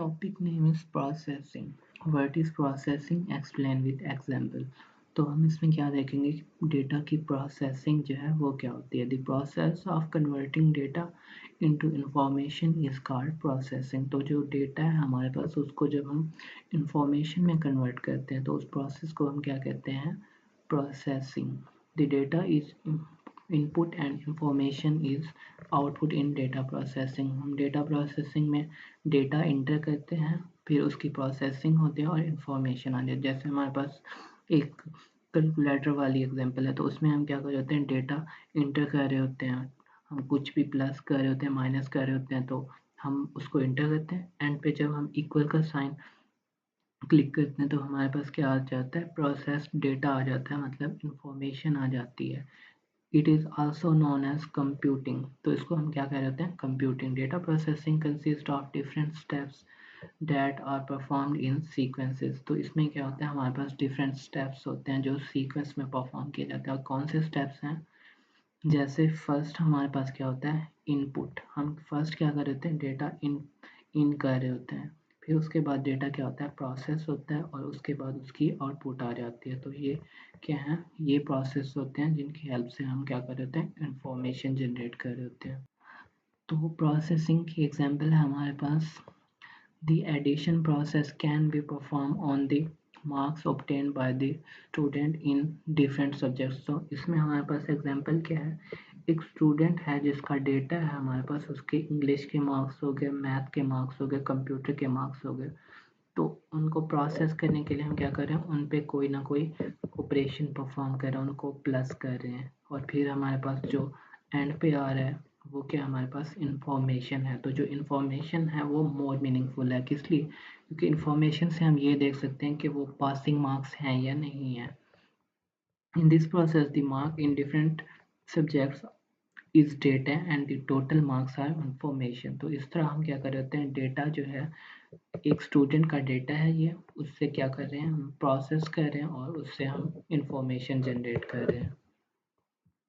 Topic name is processing. What is processing? Explain with example. तो हम इसमें क्या देखेंगे कि डेटा की प्रोसेसिंग जो है वो क्या होती है. The process of converting data into information is called processing. तो जो डेटा है हमारे पास उसको जब हम इंफॉर्मेशन में कन्वर्ट करते हैं तो उस प्रोसेस को हम क्या कहते हैं? Processing. The data is input and information is output in data processing. हम डेटा प्रोसेसिंग में डेटा इंटर करते हैं, फिर उसकी प्रोसेसिंग होती है और इंफॉर्मेशन आती है. जैसे हमारे पास एक कैलकुलेटर वाली एग्जांपल है, तो उसमें हम क्या कर रहे होते हैं? डेटा इंटर कर रहे होते हैं. हम कुछ भी प्लस कर रहे होते हैं, माइनस कर रहे होते हैं, तो हम उसको इंटर करते हैं. एंड पे जब हम इक्वल का साइन क्लिक करते हैं तो हमारे पास क्या आ जाता है? प्रोसेस्ड डेटा आ जाता है, मतलब इंफॉर्मेशन आ जाती है. It is also known as computing. तो इसको हम क्या कह रहे होते हैं? Computing. Data processing consist of different steps that are performed in sequences. तो इसमें क्या होता है? हमारे पास डिफरेंट स्टेप्स होते हैं जो सीक्वेंस में परफॉर्म किए जाते हैं. और कौन से स्टेप्स हैं? जैसे फर्स्ट हमारे पास क्या होता है? इनपुट. हम फर्स्ट क्या कर रहे होते हैं? डेटा इन कर रहे होते हैं. फिर उसके बाद डेटा क्या होता है? प्रोसेस होता है और उसके बाद उसकी आउटपुट आ जाती है. तो ये क्या है? ये प्रोसेस होते हैं जिनकी हेल्प से हम क्या कर रहे होते हैं? इंफॉर्मेशन जनरेट कर रहे होते हैं. तो प्रोसेसिंग की एग्जांपल है हमारे पास. The addition process can be performed on the marks obtained by the student in different subjects. तो इसमें हमारे पास एग्जांपल क्या है? एक स्टूडेंट है जिसका डेटा है हमारे पास, उसके इंग्लिश के मार्क्स हो गए, मैथ के मार्क्स हो गए, कंप्यूटर के मार्क्स हो गए. तो उनको प्रोसेस करने के लिए हम क्या कर रहे हैं? उन पे कोई ना कोई ऑपरेशन परफॉर्म कर रहे हैं, उनको प्लस कर रहे हैं. और फिर हमारे पास जो एंड पे आ रहा है वो क्या? हमारे पास इंफॉर्मेशन है. तो जो इंफॉर्मेशन है वो मोर मीनिंगफुल है. किस लिए? क्योंकि इंफॉर्मेशन से हम ये देख सकते हैं कि वो पासिंग मार्क्स हैं या नहीं है. In this process the mark in different subjects is data and the total marks are information. तो इस तरह हम क्या कर रहे होते हैं? डेटा जो है एक स्टूडेंट का डेटा है, ये उससे क्या कर रहे हैं? हम प्रोसेस कर रहे हैं और उससे हम इंफॉर्मेशन जनरेट कर रहे हैं.